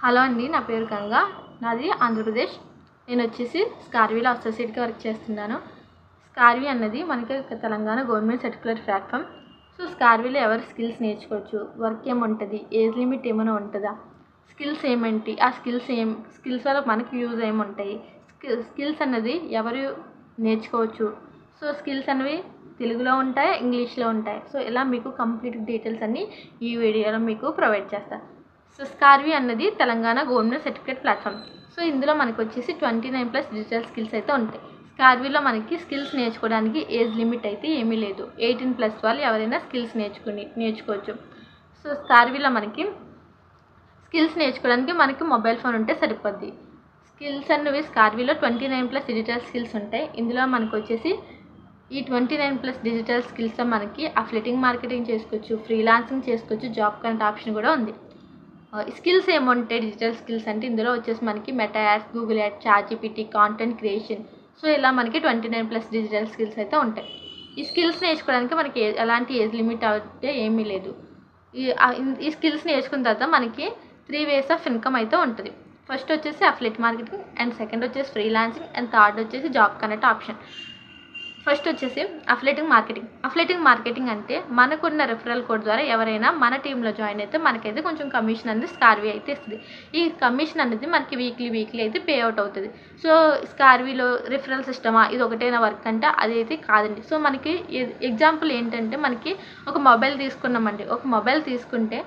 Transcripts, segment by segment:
Hello అండి, నా పేరు గంగా. నాది ఆంధ్రప్రదేశ్. నేను వచ్చేసి స్కార్వీలో అసోసియేట్గా వర్క్ చేస్తున్నాను. స్కార్వీ అన్నది మనకి Telangana government certificate platform. So స్కార్వీలో ఎవరు స్కిల్స్ నేర్చుకోవచ్చు, వర్క్ ఏముంటుంది, ఏజ్ లిమిట్ ఏమైనా ఉంటుందా, స్కిల్స్ ఏమేంటి, ఆ స్కిల్స్ వల్ల మనకి యూజ్ ఏముంటాయి, స్కిల్స్ అన్నది ఎవరు నేర్చుకోవచ్చు. సో స్కిల్స్ అనేవి తెలుగులో ఉంటాయి, ఇంగ్లీష్లో ఉంటాయి. సో ఇలా మీకు కంప్లీట్ డీటెయిల్స్ అన్నీ ఈ వీడియోలో మీకు ప్రొవైడ్ చేస్తాను. సో స్కార్వీ అన్నది Telangana government certificate platform. So ఇందులో మనకు వచ్చేసి 29+ డిజిటల్ స్కిల్స్ అయితే ఉంటాయి. స్కార్వీలో మనకి స్కిల్స్ నేర్చుకోవడానికి ఏజ్ లిమిట్ అయితే ఏమీ లేదు. 18+ వాళ్ళు ఎవరైనా స్కిల్స్ నేర్చుకోవచ్చు. సో స్కార్వీలో మనకి స్కిల్స్ నేర్చుకోవడానికి మనకి మొబైల్ ఫోన్ ఉంటే సరిపోద్ది. స్కిల్స్ అనేవి స్కార్వీలో 29+ డిజిటల్ స్కిల్స్ ఉంటాయి. ఇందులో మనకు వచ్చేసి ఈ 29+ డిజిటల్ స్కిల్స్తో మనకి అఫిలియేటింగ్ మార్కెటింగ్ చేసుకోవచ్చు, ఫ్రీలాన్సింగ్ చేసుకోవచ్చు, జాబ్ కనెక్ట్ ఆప్షన్ కూడా ఉంది. స్కిల్స్ ఏముంటాయి డిజిటల్ స్కిల్స్ అంటే ఇందులో వచ్చేసి మనకి meta ads, Google ads, ChatGPT, content creation. So ఇలా మనకి 29+ డిజిటల్ స్కిల్స్ అయితే ఉంటాయి. ఈ స్కిల్స్ నేర్చుకోవడానికి మనకి ఎలాంటి ఏజ్ లిమిట్ అయితే ఏమీ లేదు. ఈ స్కిల్స్ నేర్చుకున్న తర్వాత మనకి 3 వేస్ ఆఫ్ ఇన్కమ్ అయితే ఉంటుంది. ఫస్ట్ వచ్చేసి అఫిలియేట్ మార్కెటింగ్, అండ్ సెకండ్ వచ్చేసి ఫ్రీలాన్సింగ్, అండ్ థర్డ్ వచ్చేసి జాబ్ కనెక్ట్ ఆప్షన్. ఫస్ట్ వచ్చేసి అఫిలియేటింగ్ మార్కెటింగ్ అంటే మనకున్న రిఫరల్ కోడ్ ద్వారా ఎవరైనా మన టీంలో జాయిన్ అయితే మనకైతే కొంచెం కమిషన్ అనేది స్కార్వీ అయితే ఇస్తుంది. ఈ కమిషన్ అనేది మనకి వీక్లీ అయితే పే అవుట్ అవుతుంది. సో స్కార్వీలో రిఫరల్ సిస్టమా, ఇది ఒకటైనా వర్క్ అంటే అదైతే కాదండి. సో మనకి ఎగ్జాంపుల్ ఏంటంటే, మనకి ఒక మొబైల్ తీసుకున్నామండి. ఒక మొబైల్ తీసుకున్న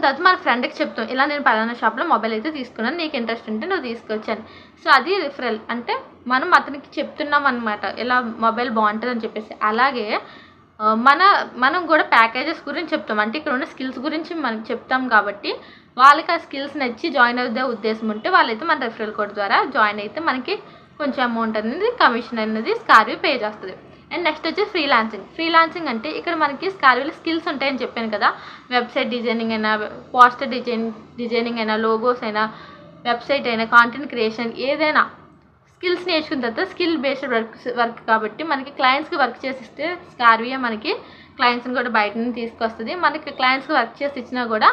తర్వాత మన ఫ్రెండ్కి చెప్తాం, ఇలా నేను పలానా షాప్లో మొబైల్ అయితే తీసుకున్నాను, నీకు ఇంట్రెస్ట్ ఉంటే నువ్వు తీసుకొచ్చాను. సో అది రిఫరల్ అంటే మనం అతనికి చెప్తున్నాం అనమాట, ఇలా మొబైల్ బాగుంటుంది అని చెప్పేసి. అలాగే మనం కూడా ప్యాకేజెస్ గురించి చెప్తాం, అంటే ఇక్కడ ఉన్న స్కిల్స్ గురించి మనం చెప్తాం కాబట్టి వాళ్ళకి ఆ స్కిల్స్ నచ్చి జాయిన్ అవుతే ఉద్దేశం ఉంటే వాళ్ళైతే మన రిఫరల్ కోడ్ ద్వారా జాయిన్ అయితే మనకి కొంచెం అమౌంట్ అనేది కమిషన్ అనేది స్కార్వీ పే చేస్తుంది. అండ్ నెక్స్ట్ వచ్చి ఫ్రీలాన్సింగ్ అంటే ఇక్కడ మనకి స్కార్వీలో స్కిల్స్ ఉంటాయని చెప్పాను కదా. వెబ్సైట్ డిజైనింగ్ అయినా, పోస్టర్ డిజైనింగ్ అయినా, లోగోస్ అయినా, వెబ్సైట్ అయినా, కాంటెంట్ క్రియేషన్, ఏదైనా స్కిల్స్ నేర్చుకున్న తర్వాత స్కిల్ బేస్డ్ వర్క్ కాబట్టి మనకి క్లయింట్స్కి వర్క్ చేసి ఇస్తే స్కార్వీ మనకి క్లయింట్స్ని కూడా బయట నుంచి తీసుకొస్తుంది. మనకి క్లయింట్స్కి వర్క్ చేసి ఇచ్చినా కూడా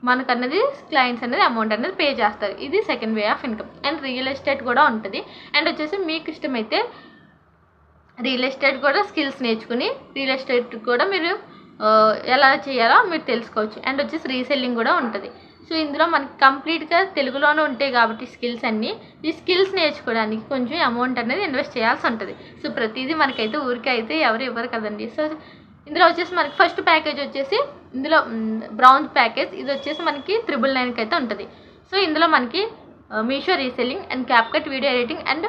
మనకు అన్నది క్లయింట్స్ అనేది అమౌంట్ అనేది పే చేస్తారు. ఇది second way of income. And real estate కూడా ఉంటుంది. అండ్ వచ్చేసి మీకు ఇష్టమైతే రియల్ ఎస్టేట్ కూడా స్కిల్స్ నేర్చుకుని రియల్ ఎస్టేట్ కూడా మీరు ఎలా చేయాలో మీరు తెలుసుకోవచ్చు. అండ్ వచ్చేసి రీసెల్లింగ్ కూడా ఉంటుంది. సో ఇందులో మనకి కంప్లీట్గా తెలుగులోనే ఉంటాయి కాబట్టి స్కిల్స్ అన్నీ. ఈ స్కిల్స్ నేర్చుకోవడానికి కొంచెం అమౌంట్ అనేది ఇన్వెస్ట్ చేయాల్సి ఉంటుంది. సో ప్రతిదీ మనకైతే ఊరికే అయితే ఎవరు ఇవ్వరు కదండి. సో ఇందులో వచ్చేసి మనకి ఫస్ట్ ప్యాకేజ్ వచ్చేసి ఇందులో బ్రౌన్ ప్యాకేజ్, ఇది వచ్చేసి మనకి 999కి అయితే ఉంటుంది. సో ఇందులో మనకి Meesho reselling, and CapCut video editing, and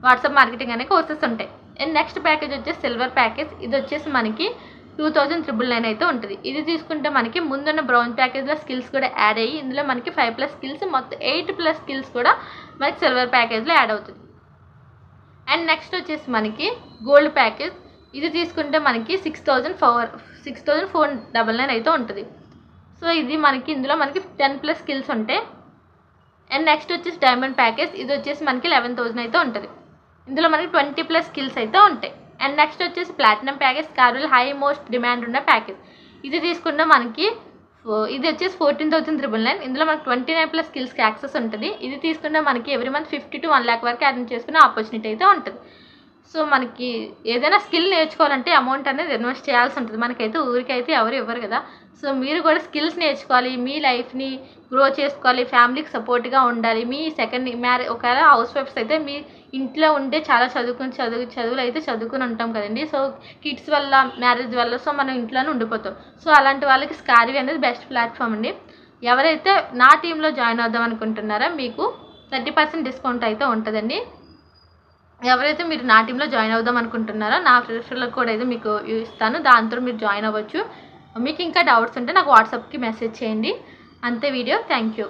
WhatsApp marketing అనే కోర్సెస్ ఉంటాయి. అండ్ నెక్స్ట్ ప్యాకేజ్ వచ్చేసి సిల్వర్ ప్యాకేజ్, ఇది వచ్చేసి మనకి 2999 అయితే ఉంటుంది. ఇది తీసుకుంటే మనకి ముందున్న బ్రౌన్ ప్యాకేజ్లో స్కిల్స్ కూడా యాడ్ అయ్యి ఇందులో మనకి 5+ స్కిల్స్, మొత్తం 8+ స్కిల్స్ కూడా మనకి సిల్వర్ ప్యాకేజ్లో యాడ్ అవుతుంది. అండ్ నెక్స్ట్ వచ్చేసి మనకి గోల్డ్ ప్యాకేజ్, ఇది తీసుకుంటే మనకి 6499 అయితే ఉంటుంది. సో ఇది మనకి ఇందులో మనకి 10+ స్కిల్స్ ఉంటాయి. అండ్ నెక్స్ట్ వచ్చేసి డైమండ్ ప్యాకేజ్, ఇది వచ్చేసి మనకి 11,000 అయితే ఉంటుంది. ఇందులో మనకి 20+ స్కిల్స్ అయితే ఉంటాయి. అండ్ నెక్స్ట్ వచ్చేసి ప్లాటినం ప్యాకేజ్, స్కార్వీలో హై మోస్ట్ డిమాండ్ ఉన్న ప్యాకేజ్. ఇది తీసుకుంటే మనకి ఇది వచ్చేసి 14,999. ఇందులో మనకి 29+ స్కిల్స్కి యాక్సెస్ ఉంటుంది. ఇది తీసుకుంటే మనకి ఎవ్రీ మంత్ 50 to 1 lakh వరకు అర్న్ చేసుకునే ఆపర్చునిటీ అయితే ఉంటుంది. సో మనకి ఏదైనా స్కిల్ నేర్చుకోవాలంటే అమౌంట్ అనేది ఇన్వెస్ట్ చేయాల్సి ఉంటుంది. మనకైతే ఊరికైతే ఎవరు ఇవ్వరు కదా. సో మీరు కూడా స్కిల్స్ నేర్చుకోవాలి, మీ లైఫ్ని గ్రో చేసుకోవాలి, ఫ్యామిలీకి సపోర్ట్గా ఉండాలి. మీ ఒకవేళ హౌస్ వైఫ్స్ అయితే మీ ఇంట్లో ఉంటే చాలా చదువులు అయితే చదువుకుని ఉంటాం కదండి. సో కిడ్స్ వల్ల, మ్యారేజ్ వల్ల సో మనం ఇంట్లోనే ఉండిపోతాం. సో అలాంటి వాళ్ళకి స్కార్వీ అనేది బెస్ట్ ప్లాట్ఫామ్ అండి. ఎవరైతే నా టీంలో జాయిన్ అవుదాం అనుకుంటున్నారో మీకు 30% డిస్కౌంట్ అయితే ఉంటుందండి. ఎవరైతే మీరు నా టీంలో జాయిన్ అవుదాం అనుకుంటున్నారో నా రిఫరల్ కోడ్ అయితే మీకు ఇస్తాను, దాంతో మీరు జాయిన్ అవ్వచ్చు. మీకు ఇంకా డౌట్స్ ఉంటే నాకు వాట్సాప్కి మెసేజ్ చేయండి. అంతే వీడియో. Thank you.